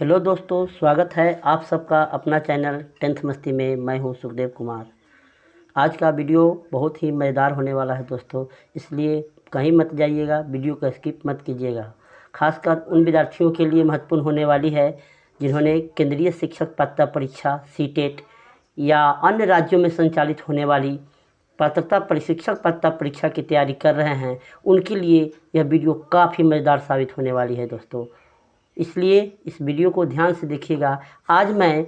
Hello दोस्तों, स्वागत है आप सबका अपना चैनल टेंथ मस्ती में। मैं हूं सुखदेव कुमार। आज का वीडियो बहुत ही मज़ेदार होने वाला है दोस्तों, इसलिए कहीं मत जाइएगा, वीडियो को स्किप मत कीजिएगा। खासकर उन विद्यार्थियों के लिए महत्वपूर्ण होने वाली है जिन्होंने केंद्रीय शिक्षक पात्रता परीक्षा सीटेट या अन्य राज्यों में संचालित होने वाली पात्रता प्रशिक्षक पात्रता परीक्षा की तैयारी कर रहे हैं। उनके लिए यह वीडियो काफ़ी मज़ेदार साबित होने वाली है दोस्तों, इसलिए इस वीडियो को ध्यान से देखिएगा। आज मैं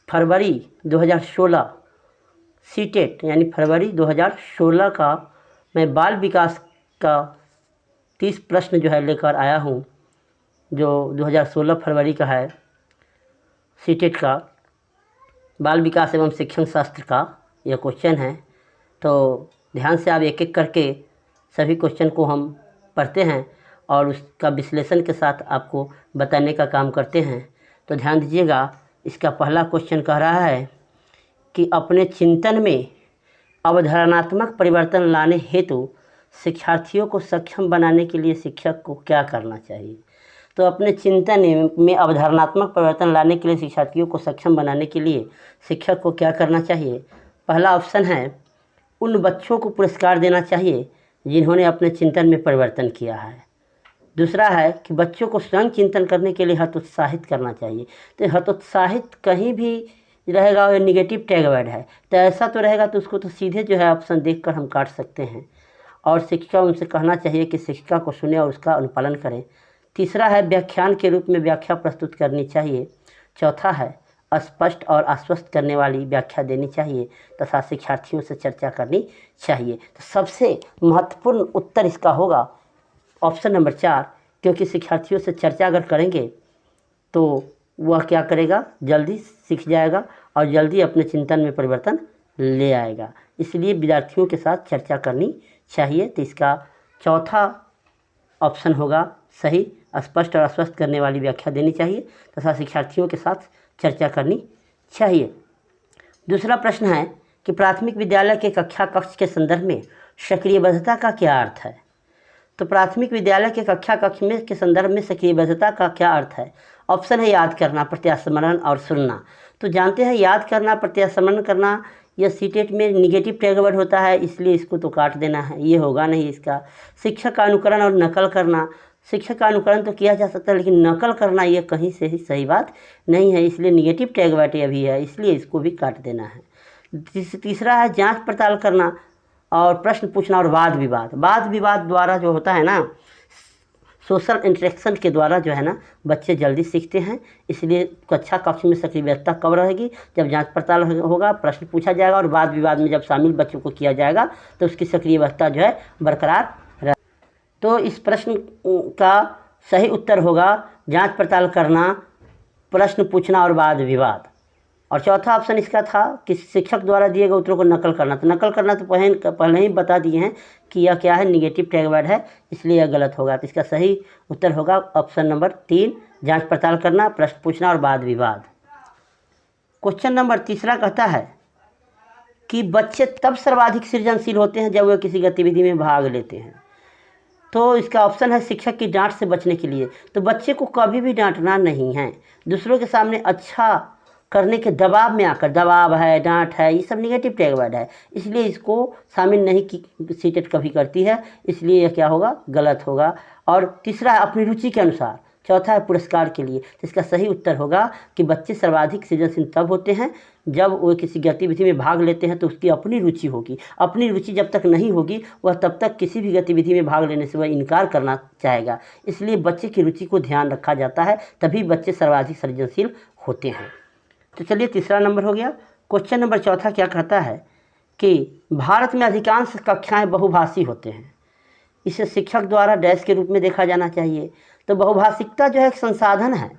फरवरी 2016 सीटेट यानी फरवरी 2016 का मैं बाल विकास का 30 प्रश्न जो है लेकर आया हूँ, जो 2016 फरवरी का है। सीटेट का बाल विकास एवं शिक्षण शास्त्र का यह क्वेश्चन है। तो ध्यान से आप एक एक करके सभी क्वेश्चन को हम पढ़ते हैं और उसका विश्लेषण के साथ आपको बताने का काम करते हैं। तो ध्यान दीजिएगा। इसका पहला क्वेश्चन कह रहा है कि अपने चिंतन में अवधारणात्मक परिवर्तन लाने हेतु शिक्षार्थियों को सक्षम बनाने के लिए शिक्षक को क्या करना चाहिए। तो अपने चिंतन में अवधारणात्मक परिवर्तन लाने के लिए शिक्षार्थियों को सक्षम बनाने के लिए शिक्षक को क्या करना चाहिए। पहला ऑप्शन है, उन बच्चों को पुरस्कार देना चाहिए जिन्होंने अपने चिंतन में परिवर्तन किया है। दूसरा है कि बच्चों को स्वयं चिंतन करने के लिए हतोत्साहित करना चाहिए। तो हतोत्साहित कहीं भी रहेगा और निगेटिव टैग वर्ड है, तो ऐसा तो रहेगा तो उसको तो सीधे जो है ऑप्शन देखकर हम काट सकते हैं। और शिक्षक उनसे कहना चाहिए कि शिक्षिका को सुने और उसका अनुपालन करें। तीसरा है, व्याख्यान के रूप में व्याख्या प्रस्तुत करनी चाहिए। चौथा है, स्पष्ट और आश्वस्त करने वाली व्याख्या देनी चाहिए तथा शिक्षार्थियों से चर्चा करनी चाहिए। तो सबसे महत्वपूर्ण उत्तर इसका होगा ऑप्शन नंबर 4, क्योंकि शिक्षार्थियों से चर्चा अगर करेंगे तो वह क्या करेगा, जल्दी सीख जाएगा और जल्दी अपने चिंतन में परिवर्तन ले आएगा। इसलिए विद्यार्थियों के साथ चर्चा करनी चाहिए। तो इसका चौथा ऑप्शन होगा सही, स्पष्ट और आश्वस्त करने वाली व्याख्या देनी चाहिए तथा शिक्षार्थियों के साथ चर्चा करनी चाहिए। दूसरा प्रश्न है कि प्राथमिक विद्यालय के कक्षा कक्ष के संदर्भ में सक्रियबद्धता का क्या अर्थ है। तो प्राथमिक विद्यालय के कक्षा कक्ष में के संदर्भ में सक्रियबद्धता का क्या अर्थ है। ऑप्शन है, याद करना, प्रत्यास्मरण और सुनना। तो जानते हैं याद करना, प्रत्यास्मरण करना, यह सीटेट में निगेटिव टैग वर्ड होता है, इसलिए इसको तो काट देना है, ये होगा नहीं इसका। शिक्षक का अनुकरण और नकल करना, शिक्षक का अनुकरण तो किया जा सकता है लेकिन नकल करना ये कहीं से ही सही बात नहीं है, इसलिए निगेटिव टैग वर्ड अभी है, इसलिए इसको भी काट देना है। तीसरा है, जांच पड़ताल करना और प्रश्न पूछना और वाद विवाद। वाद विवाद द्वारा जो होता है ना, सोशल इंटरेक्शन के द्वारा जो है ना बच्चे जल्दी सीखते हैं। इसलिए कक्षा कक्ष में सक्रियता कब रहेगी, जब जांच पड़ताल होगा, प्रश्न पूछा जाएगा और वाद विवाद में जब शामिल बच्चों को किया जाएगा तो उसकी सक्रियता जो है बरकरार रहे। तो इस प्रश्न का सही उत्तर होगा जांच पड़ताल करना, प्रश्न पूछना और वाद विवाद। और चौथा ऑप्शन इसका था कि शिक्षक द्वारा दिए गए उत्तरों को नकल करना। तो नकल करना तो पहले ही बता दिए हैं कि यह क्या है, निगेटिव टैग वर्ड है, इसलिए यह गलत होगा। तो इसका सही उत्तर होगा ऑप्शन नंबर 3, जांच पड़ताल करना, प्रश्न पूछना और वाद विवाद। क्वेश्चन नंबर तीसरा कहता है कि बच्चे तब सर्वाधिक सृजनशील होते हैं जब वे किसी गतिविधि में भाग लेते हैं। तो इसका ऑप्शन है, शिक्षक की डांट से बचने के लिए। तो बच्चे को कभी भी डांटना नहीं है, दूसरों के सामने अच्छा करने के दबाव में आकर, दबाव है, डांट है, ये सब निगेटिव टैग वर्ड है, इसलिए इसको शामिल नहीं की सीटेट कभी करती है, इसलिए यह क्या होगा, गलत होगा। और तीसरा है, अपनी रुचि के अनुसार। चौथा है, पुरस्कार के लिए। तो इसका सही उत्तर होगा कि बच्चे सर्वाधिक सृजनशील तब होते हैं जब वो किसी गतिविधि में भाग लेते हैं तो उसकी अपनी रुचि होगी। अपनी रुचि जब तक नहीं होगी वह तब तक किसी भी गतिविधि में भाग लेने से वह इनकार करना चाहेगा। इसलिए बच्चे की रुचि को ध्यान रखा जाता है, तभी बच्चे सर्वाधिक सृजनशील होते हैं। तो चलिए तीसरा नंबर हो गया। क्वेश्चन नंबर चौथा क्या कहता है कि भारत में अधिकांश कक्षाएं बहुभाषी होते हैं, इसे शिक्षक द्वारा डैश के रूप में देखा जाना चाहिए। तो बहुभाषिकता जो है एक संसाधन है,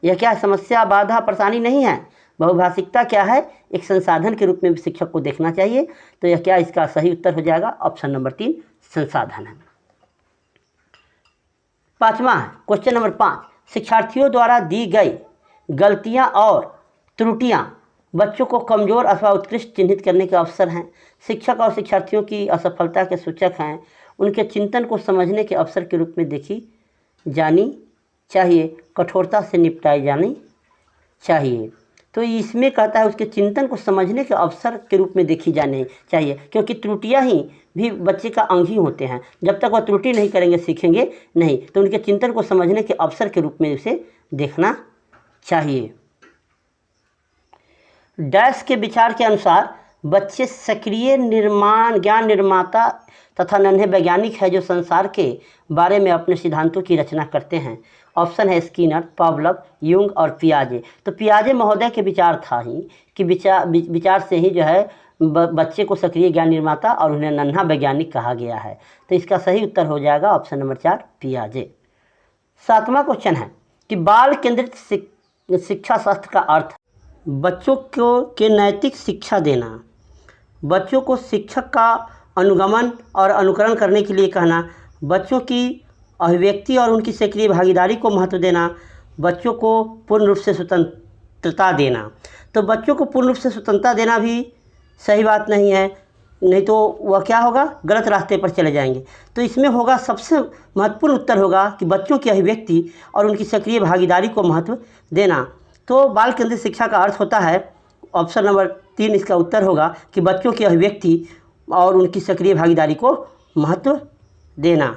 यह क्या है, समस्या, बाधा, परेशानी नहीं है। बहुभाषिकता क्या है, एक संसाधन के रूप में शिक्षक को देखना चाहिए। तो यह क्या, इसका सही उत्तर हो जाएगा ऑप्शन नंबर 3, संसाधन है। पाँचवा है क्वेश्चन नंबर 5, शिक्षार्थियों द्वारा दी गई गलतियाँ और त्रुटियां बच्चों को कमज़ोर अथवा उत्कृष्ट चिन्हित करने के अवसर हैं। शिक्षक और शिक्षार्थियों की असफलता के सूचक हैं, उनके चिंतन को समझने के अवसर के रूप में देखी जानी चाहिए, कठोरता से निपटाई जानी चाहिए। तो इसमें कहता है उसके चिंतन को समझने के अवसर के रूप में देखी जानी चाहिए, क्योंकि त्रुटियां ही भी बच्चे का अंग ही होते हैं। जब तक वह त्रुटि नहीं करेंगे सीखेंगे नहीं। तो उनके चिंतन को समझने के अवसर के रूप में उसे देखना चाहिए। डैश के विचार के अनुसार बच्चे सक्रिय ज्ञान निर्माता तथा नन्हे वैज्ञानिक है जो संसार के बारे में अपने सिद्धांतों की रचना करते हैं। ऑप्शन है स्किनर, पावलव, यूंग और पियाजे। तो पियाजे महोदय के विचार था ही कि विचार से ही जो है बच्चे को सक्रिय ज्ञान निर्माता और उन्हें नन्हा वैज्ञानिक कहा गया है। तो इसका सही उत्तर हो जाएगा ऑप्शन नंबर 4 पियाजे। 7वां क्वेश्चन है कि बाल केंद्रित शिक्षा शास्त्र का अर्थ बच्चों को के नैतिक शिक्षा देना, बच्चों को शिक्षक का अनुगमन और अनुकरण करने के लिए कहना, बच्चों की अभिव्यक्ति और उनकी सक्रिय भागीदारी को महत्व देना, बच्चों को पूर्ण रूप से स्वतंत्रता देना। तो बच्चों को पूर्ण रूप से स्वतंत्रता देना भी सही बात नहीं है, नहीं तो वह क्या होगा, गलत रास्ते पर चले जाएंगे। तो इसमें होगा सबसे महत्वपूर्ण उत्तर होगा कि बच्चों की अभिव्यक्ति और उनकी सक्रिय भागीदारी को महत्व देना। तो बाल केंद्रित शिक्षा का अर्थ होता है ऑप्शन नंबर 3 इसका उत्तर होगा कि बच्चों की अभिव्यक्ति और उनकी सक्रिय भागीदारी को महत्व देना।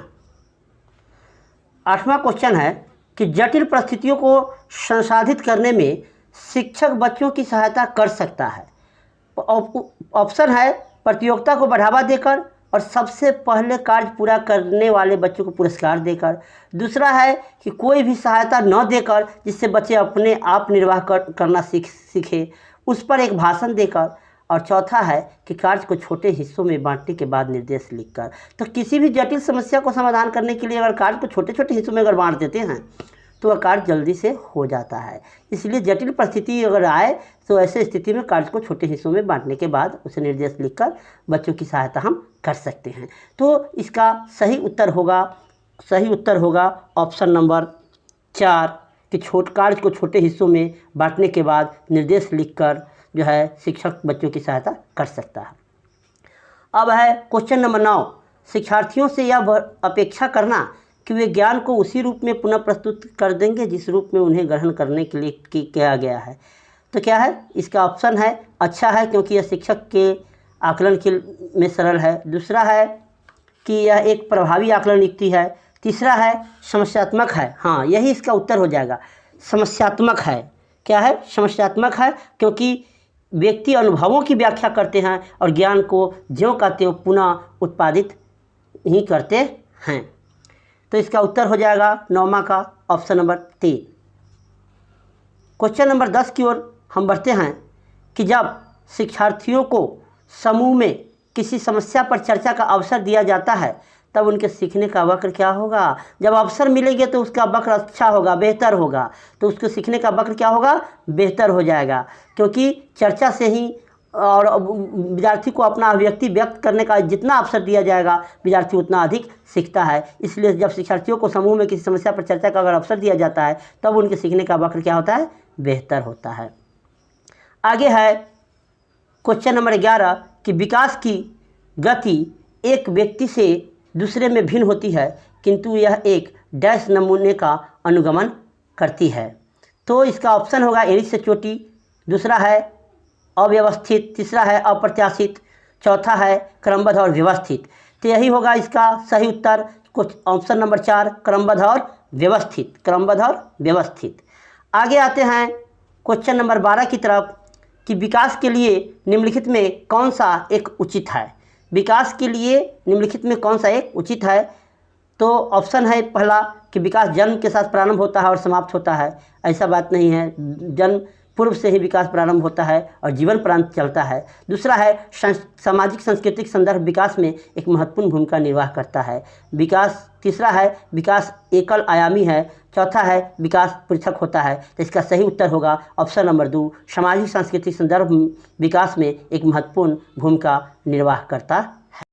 8वां क्वेश्चन है कि जटिल परिस्थितियों को संसाधित करने में शिक्षक बच्चों की सहायता कर सकता है। ऑप्शन है प्रतियोगिता को बढ़ावा देकर और सबसे पहले कार्य पूरा करने वाले बच्चों को पुरस्कार देकर। दूसरा है कि कोई भी सहायता न देकर जिससे बच्चे अपने आप निर्वाह करना सीखे, उस पर एक भाषण देकर। और चौथा है कि कार्य को छोटे हिस्सों में बांटने के बाद निर्देश लिखकर। तो किसी भी जटिल समस्या को समाधान करने के लिए अगर कार्य को छोटे छोटे हिस्सों में अगर बांट देते हैं तो वह कार्य जल्दी से हो जाता है। इसलिए जटिल परिस्थिति अगर आए तो ऐसे स्थिति में कार्य को छोटे हिस्सों में बांटने के बाद उसे निर्देश लिखकर बच्चों की सहायता हम कर सकते हैं। तो इसका सही उत्तर होगा ऑप्शन नंबर 4 कि कार्य को छोटे हिस्सों में बांटने के बाद निर्देश लिखकर जो है शिक्षक बच्चों की सहायता कर सकता है। अब है क्वेश्चन नंबर 9, शिक्षार्थियों से यह अपेक्षा करना कि वे ज्ञान को उसी रूप में पुनः प्रस्तुत कर देंगे जिस रूप में उन्हें ग्रहण करने के लिए किया गया है। तो क्या है इसका ऑप्शन है अच्छा है, क्योंकि यह शिक्षक के आकलन के में सरल है। दूसरा है कि यह एक प्रभावी आकलन युक्ति है। तीसरा है समस्यात्मक है। हाँ, यही इसका उत्तर हो जाएगा, समस्यात्मक है। क्या है, समस्यात्मक है, क्योंकि व्यक्ति अनुभवों की व्याख्या करते हैं और ज्ञान को ज्यों का त्यों पुनः उत्पादित ही करते हैं। तो इसका उत्तर हो जाएगा 9वां का ऑप्शन नंबर 3। क्वेश्चन नंबर 10 की ओर हम बढ़ते हैं कि जब शिक्षार्थियों को समूह में किसी समस्या पर चर्चा का अवसर दिया जाता है तब उनके सीखने का वक्र क्या होगा। जब अवसर मिलेंगे तो उसका वक्र अच्छा होगा, बेहतर होगा। तो उसको सीखने का वक्र क्या होगा, बेहतर हो जाएगा, क्योंकि चर्चा से ही और विद्यार्थी को अपना अभिव्यक्ति व्यक्त करने का जितना अवसर दिया जाएगा विद्यार्थी उतना अधिक सीखता है। इसलिए जब शिक्षार्थियों को समूह में किसी समस्या पर चर्चा का अगर अवसर दिया जाता है तब उनके सीखने का वक्र क्या होता है, बेहतर होता है। आगे है क्वेश्चन नंबर 11 कि विकास की गति एक व्यक्ति से दूसरे में भिन्न होती है किंतु यह एक डैश नमूने का अनुगमन करती है। तो इसका ऑप्शन होगा एड़ी से चोटी, दूसरा है अव्यवस्थित, तीसरा है अप्रत्याशित, चौथा है क्रमबद्ध और व्यवस्थित। तो यही होगा इसका सही उत्तर, कुछ ऑप्शन नंबर 4 क्रमबद्ध और व्यवस्थित, क्रमबद्ध और व्यवस्थित। आगे आते हैं क्वेश्चन नंबर 12 की तरफ कि विकास के लिए निम्नलिखित में कौन सा एक उचित है। विकास के लिए निम्नलिखित में कौन सा एक उचित है। तो ऑप्शन है पहला कि विकास जन्म के साथ प्रारंभ होता है और समाप्त होता है। ऐसा बात नहीं है, जन्म पूर्व से ही विकास प्रारंभ होता है और जीवन पर्यंत चलता है। दूसरा है सामाजिक सांस्कृतिक संदर्भ विकास में एक महत्वपूर्ण भूमिका निर्वाह करता है। तीसरा है विकास एकल आयामी है। चौथा है विकास पृथक होता है। तो इसका सही उत्तर होगा ऑप्शन नंबर 2 सामाजिक सांस्कृतिक संदर्भ विकास में एक महत्वपूर्ण भूमिका निर्वाह करता है।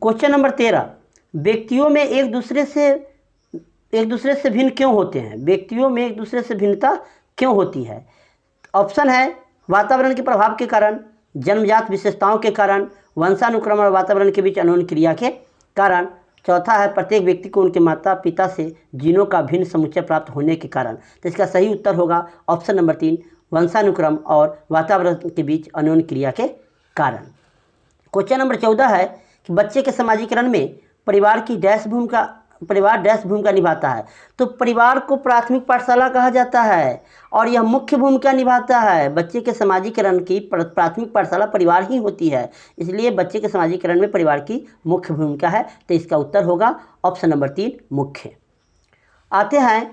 क्वेश्चन नंबर 13 व्यक्तियों में एक दूसरे से भिन्न क्यों होते हैं। व्यक्तियों में एक दूसरे से भिन्नता क्यों होती है। ऑप्शन है वातावरण के प्रभाव के कारण, जन्मजात विशेषताओं के कारण, वंशानुक्रमण और वातावरण के बीच अन्योन्य क्रिया के कारण, चौथा है प्रत्येक व्यक्ति को उनके माता पिता से जीनों का भिन्न समुच्चय प्राप्त होने के कारण। तो इसका सही उत्तर होगा ऑप्शन नंबर 3, वंशानुक्रम और वातावरण के बीच अन्योन्य क्रिया के कारण। क्वेश्चन नंबर 14 है कि बच्चे के समाजीकरण में परिवार डैश भूमिका निभाता है। तो परिवार को प्राथमिक पाठशाला कहा जाता है और यह मुख्य भूमिका निभाता है। बच्चे के समाजीकरण की प्राथमिक पाठशाला परिवार ही होती है, इसलिए बच्चे के समाजीकरण में परिवार की मुख्य भूमिका है। तो इसका उत्तर होगा ऑप्शन नंबर 3, मुख्य। आते हैं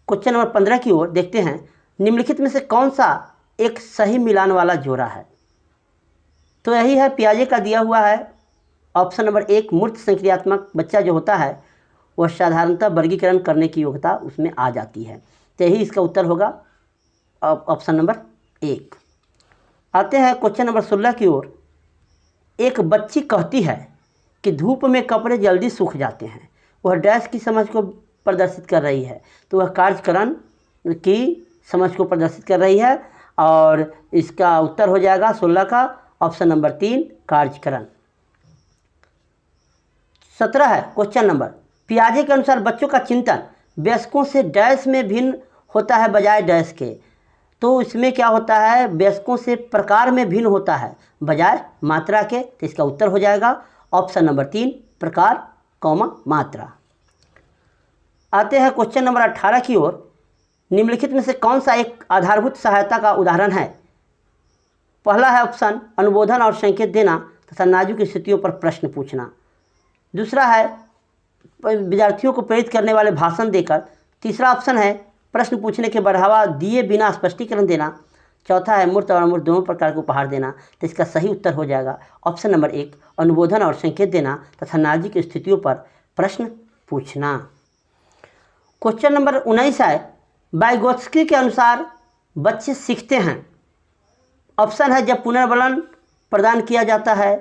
क्वेश्चन नंबर 15 की ओर। देखते हैं निम्नलिखित में से कौन सा एक सही मिलान वाला जोड़ा है। तो यही है पियाजे का दिया हुआ है ऑप्शन नंबर 1, मूर्त संक्रियात्मक बच्चा जो होता है वह साधारणतः वर्गीकरण करने की योग्यता उसमें आ जाती है। तो यही इसका उत्तर होगा ऑप्शन नंबर 1। आते हैं क्वेश्चन नंबर 16 की ओर। एक बच्ची कहती है कि धूप में कपड़े जल्दी सूख जाते हैं। वह डैश की समझ को प्रदर्शित कर रही है। तो वह कार्यकरण की समझ को प्रदर्शित कर रही है और इसका उत्तर हो जाएगा 16 का ऑप्शन नंबर 3, कार्यकरण। 17 है क्वेश्चन नंबर। पियाजे के अनुसार बच्चों का चिंतन वयस्कों से डैश में भिन्न होता है बजाय डैश के। तो इसमें क्या होता है, वयस्कों से प्रकार में भिन्न होता है बजाय मात्रा के। तो इसका उत्तर हो जाएगा ऑप्शन नंबर 3, प्रकार कौमा मात्रा। आते हैं क्वेश्चन नंबर 18 की ओर। निम्नलिखित में से कौन सा एक आधारभूत सहायता का उदाहरण है। पहला है ऑप्शन अनुबोधन और संकेत देना तथा नाजुक स्थितियों पर प्रश्न पूछना। दूसरा है विद्यार्थियों को प्रेरित करने वाले भाषण देकर। तीसरा ऑप्शन है प्रश्न पूछने के बढ़ावा दिए बिना स्पष्टीकरण देना। चौथा है मूर्त और अमूर्त दोनों प्रकार के उपहार देना। तो इसका सही उत्तर हो जाएगा ऑप्शन नंबर 1, अनुबोधन और संकेत देना तथा नाजुक स्थितियों पर प्रश्न पूछना। क्वेश्चन नंबर 19 है वाइगोत्स्की के अनुसार बच्चे सीखते हैं। ऑप्शन है जब पुनर्बलन प्रदान किया जाता है।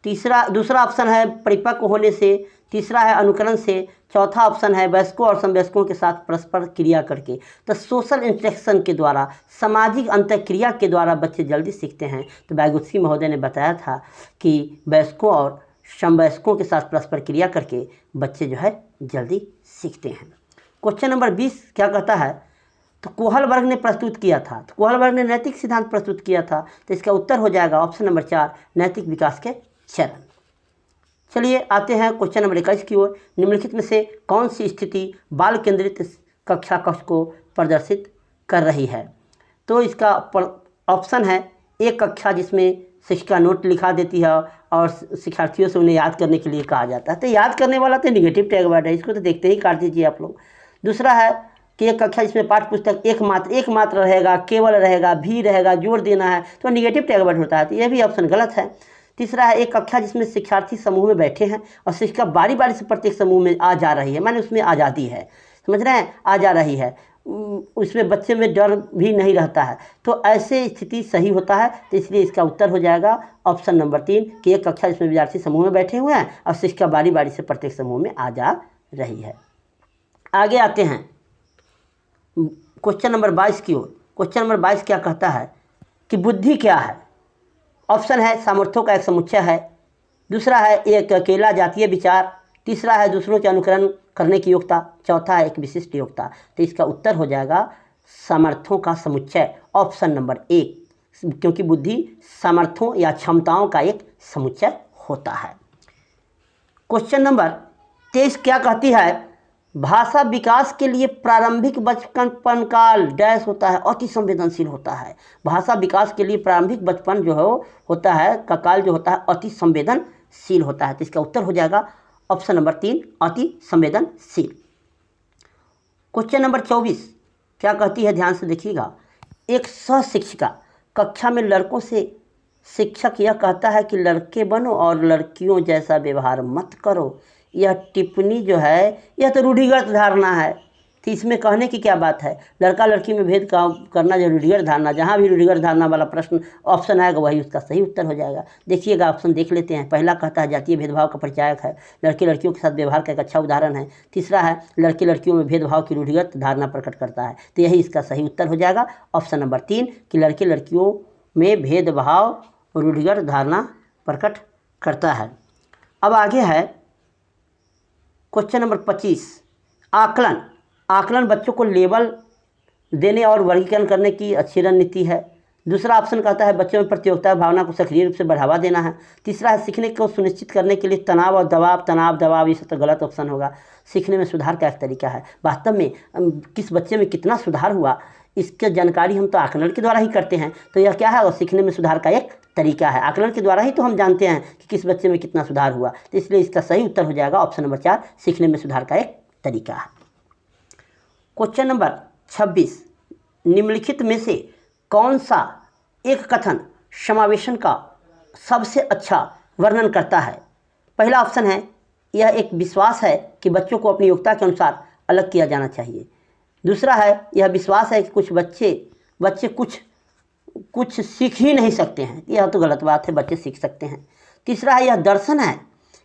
दूसरा ऑप्शन है परिपक्व होने से। तीसरा है अनुकरण से। चौथा ऑप्शन है वयस्कों और समवयस्कों के साथ परस्पर क्रिया करके। तो सोशल इंटरेक्शन के द्वारा, सामाजिक अंतःक्रिया के द्वारा बच्चे जल्दी सीखते हैं। तो वाइगोत्स्की महोदय ने बताया था कि वयस्कों और समवयस्कों के साथ परस्पर क्रिया करके बच्चे जो है जल्दी सीखते हैं। क्वेश्चन नंबर 20 क्या कहता है, तो कोहलबर्ग ने प्रस्तुत किया था। तो कोहलबर्ग ने नैतिक सिद्धांत प्रस्तुत किया था। तो इसका उत्तर हो जाएगा ऑप्शन नंबर 4, नैतिक विकास के चरण। चलिए आते हैं क्वेश्चन नंबर 21 की ओर। निम्नलिखित में से कौन सी स्थिति बाल केंद्रित कक्षा कक्ष को प्रदर्शित कर रही है। तो इसका ऑप्शन है एक कक्षा जिसमें शिक्षिका नोट लिखा देती है और शिक्षार्थियों से उन्हें याद करने के लिए कहा जाता है। तो याद करने वाला तो निगेटिव टैग वर्ड है, इसको तो देखते ही काट दीजिए आप लोग। दूसरा है कि एक कक्षा जिसमें पाठ्य पुस्तक एकमात्र रहेगा, केवल रहेगा, भी रहेगा, जोर देना है, तो निगेटिव टैग वर्ड होता है। तो यह भी ऑप्शन गलत है। तीसरा है एक कक्षा जिसमें शिक्षार्थी समूह में बैठे हैं और शिक्षिका बारी बारी से प्रत्येक समूह में आ जा रही है, माने उसमें आज़ादी है, समझ रहे हैं, आ जा रही है, उसमें बच्चे में डर भी नहीं रहता है। तो ऐसे स्थिति सही होता है। तो इसलिए इसका उत्तर हो जाएगा ऑप्शन नंबर 3 कि एक कक्षा जिसमें विद्यार्थी समूह में बैठे हुए हैं और शिक्षिका बारी बारी से प्रत्येक समूह में आ जा रही है। आगे आते हैं क्वेश्चन नंबर 22 की ओर। क्वेश्चन नंबर 22 क्या कहता है कि बुद्धि क्या है। ऑप्शन है सामर्थ्यों का एक समुच्चय है। दूसरा है एक अकेला जातीय विचार। तीसरा है दूसरों के अनुकरण करने की योग्यता। चौथा है एक विशिष्ट योग्यता। तो इसका उत्तर हो जाएगा सामर्थ्यों का समुच्चय, ऑप्शन नंबर 1, क्योंकि बुद्धि सामर्थ्यों या क्षमताओं का एक समुच्चय होता है। क्वेश्चन नंबर 23 क्या कहती है, भाषा विकास के लिए प्रारंभिक बचपन काल डैश होता है, अति संवेदनशील होता है। भाषा विकास के लिए प्रारंभिक बचपन जो है होता है का काल जो होता है अति संवेदनशील होता है। तो इसका उत्तर हो जाएगा ऑप्शन नंबर 3, अति संवेदनशील। क्वेश्चन नंबर 24 क्या कहती है, ध्यान से देखिएगा। एक सहशिक्षिका कक्षा में लड़कों से शिक्षक यह कहता है कि लड़के बनो और लड़कियों जैसा व्यवहार मत करो। यह टिप्पणी जो है यह तो रूढ़िगत धारणा है। तो इसमें कहने की क्या बात है, लड़का लड़की में भेद करना जो रूढ़िगत धारणा, जहाँ भी रूढ़िगत धारणा वाला प्रश्न ऑप्शन आएगा वही उसका सही उत्तर हो जाएगा। देखिएगा ऑप्शन देख लेते हैं। पहला कहता है जातीय भेदभाव का परिचायक है, लड़के लड़कियों के साथ व्यवहार का एक अच्छा उदाहरण है। तीसरा है लड़के लड़कियों में भेदभाव की रूढ़िगत धारणा प्रकट करता है। तो यही इसका सही उत्तर हो जाएगा ऑप्शन नंबर 3 कि लड़के लड़कियों में भेदभाव रूढ़िगत धारणा प्रकट करता है। अब आगे है क्वेश्चन नंबर 25, आकलन। आकलन बच्चों को लेबल देने और वर्गीकरण करने की अच्छी रणनीति है। दूसरा ऑप्शन कहता है बच्चों में प्रतियोगिता भावना को सक्रिय रूप से बढ़ावा देना है। तीसरा है सीखने को सुनिश्चित करने के लिए तनाव और दबाव, ये सब तो गलत ऑप्शन होगा। सीखने में सुधार का एक तरीका है। वास्तव में किस बच्चे में कितना सुधार हुआ इसकी जानकारी हम तो आकलन के द्वारा ही करते हैं, तो यह क्या है, और सीखने में सुधार का एक तरीका है। आकलन के द्वारा ही तो हम जानते हैं कि किस बच्चे में कितना सुधार हुआ, तो इसलिए इसका सही उत्तर हो जाएगा ऑप्शन नंबर 4, सीखने में सुधार का एक तरीका है। क्वेश्चन नंबर 26, निम्नलिखित में से कौन सा एक कथन समावेशन का सबसे अच्छा वर्णन करता है? पहला ऑप्शन है यह एक विश्वास है कि बच्चों को अपनी योग्यता के अनुसार अलग किया जाना चाहिए। दूसरा है यह विश्वास है कि कुछ बच्चे कुछ सीख ही नहीं सकते हैं, यह तो गलत बात है, बच्चे सीख सकते हैं। तीसरा है यह दर्शन है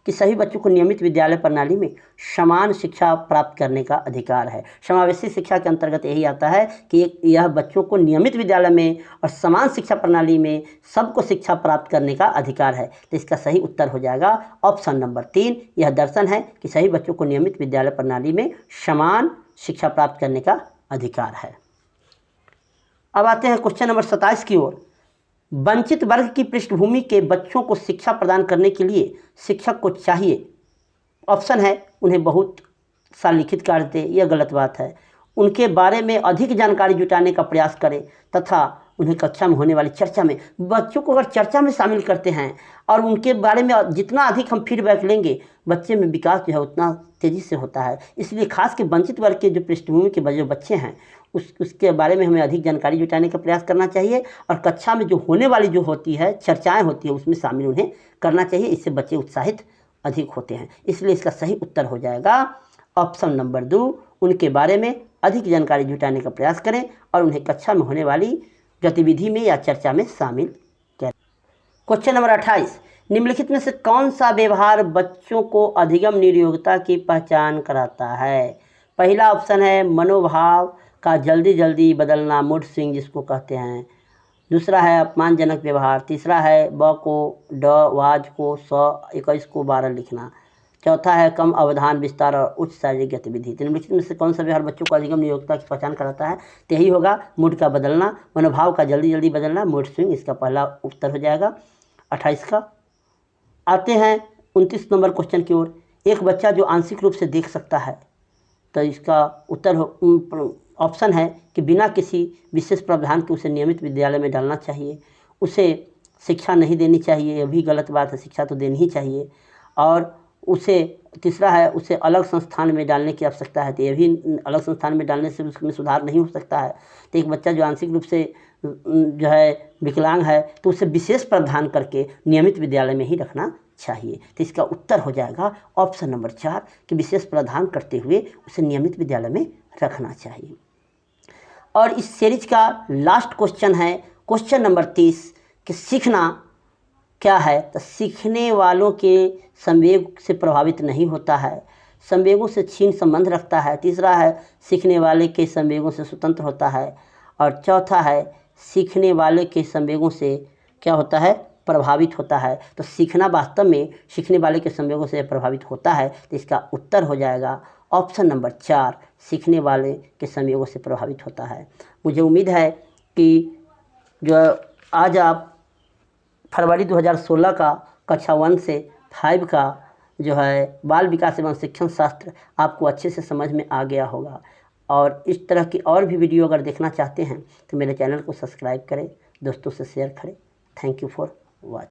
कि सभी बच्चों को नियमित विद्यालय प्रणाली में समान शिक्षा प्राप्त करने का अधिकार है। समावेशी शिक्षा के अंतर्गत यही आता है कि यह बच्चों को नियमित विद्यालय में और समान शिक्षा प्रणाली में सबको शिक्षा प्राप्त करने का अधिकार है, तो इसका सही उत्तर हो जाएगा ऑप्शन नंबर 3, यह दर्शन है कि सभी बच्चों को नियमित विद्यालय प्रणाली में समान शिक्षा प्राप्त करने का अधिकार है। अब आते हैं क्वेश्चन नंबर 27 की ओर। वंचित वर्ग की पृष्ठभूमि के बच्चों को शिक्षा प्रदान करने के लिए शिक्षक को चाहिए, ऑप्शन है उन्हें बहुत सा लिखित कार्य दे, यह गलत बात है। उनके बारे में अधिक जानकारी जुटाने का प्रयास करें तथा उन्हें कक्षा में होने वाली चर्चा में, बच्चों को अगर चर्चा में शामिल करते हैं और उनके बारे में जितना अधिक हम फीडबैक लेंगे, बच्चे में विकास जो है उतना तेज़ी से होता है। इसलिए खास के वंचित वर्ग के जो पृष्ठभूमि के जो बच्चे हैं उसके बारे में हमें अधिक जानकारी जुटाने का प्रयास करना चाहिए और कक्षा में जो होने वाली जो होती है चर्चाएं होती है उसमें शामिल उन्हें करना चाहिए। इससे बच्चे उत्साहित अधिक होते हैं। इसलिए इसका सही उत्तर हो जाएगा ऑप्शन नंबर 2, उनके बारे में अधिक जानकारी जुटाने का प्रयास करें और उन्हें कक्षा में होने वाली गतिविधि में या चर्चा में शामिल करें। क्वेश्चन नंबर 28, निम्नलिखित में से कौन सा व्यवहार बच्चों को अधिगम नियोग्यता की पहचान कराता है? पहला ऑप्शन है मनोभाव का जल्दी बदलना, मूड स्विंग जिसको कहते हैं। दूसरा है अपमानजनक व्यवहार। तीसरा है ब को ड, वाज को स, 21 को 12 लिखना। चौथा है कम अवधान विस्तार और उच्च शारीरिक गतिविधि। निम्नलिखित में से कौन सा व्यवहार बच्चों को अधिगम नियोग्यता की पहचान कराता है? तो यही होगा मूड का बदलना, मनोभाव का जल्दी बदलना, मूड स्विंग, इसका पहला उत्तर हो जाएगा 28 का। आते हैं 29 नंबर क्वेश्चन की ओर। एक बच्चा जो आंशिक रूप से देख सकता है, तो इसका उत्तर ऑप्शन है कि बिना किसी विशेष प्रावधान के उसे नियमित विद्यालय में डालना चाहिए, उसे शिक्षा नहीं देनी चाहिए, यह भी गलत बात है, शिक्षा तो देनी ही चाहिए। और उसे तीसरा है उसे अलग संस्थान में डालने की आवश्यकता है, तो यह भी अलग संस्थान में डालने से उसमें सुधार नहीं हो सकता है। तो एक बच्चा जो आंशिक रूप से जो है विकलांग है तो उसे विशेष प्रावधान करके नियमित विद्यालय में ही रखना चाहिए। तो इसका उत्तर हो जाएगा ऑप्शन नंबर 4 कि विशेष प्रावधान करते हुए उसे नियमित विद्यालय में रखना चाहिए। और इस सीरीज का लास्ट क्वेश्चन है क्वेश्चन नंबर 30 कि सीखना क्या है? तो सीखने वालों के संवेग से प्रभावित नहीं होता है, संवेगों से क्षीण संबंध रखता है। तीसरा है सीखने वाले के संवेगों से स्वतंत्र होता है। और चौथा है सीखने वाले के संवेगों से क्या होता है? प्रभावित होता है। तो सीखना वास्तव में सीखने वाले के संवेगों से प्रभावित होता है, तो इसका उत्तर हो जाएगा ऑप्शन नंबर 4, सीखने वाले के संवेगों से प्रभावित होता है। मुझे उम्मीद है कि जो आज आप फरवरी 2016 का कक्षा 1 से 5 का जो है बाल विकास एवं शिक्षण शास्त्र आपको अच्छे से समझ में आ गया होगा। और इस तरह की और भी वीडियो अगर देखना चाहते हैं तो मेरे चैनल को सब्सक्राइब करें, दोस्तों से शेयर करें। Thank you for watching.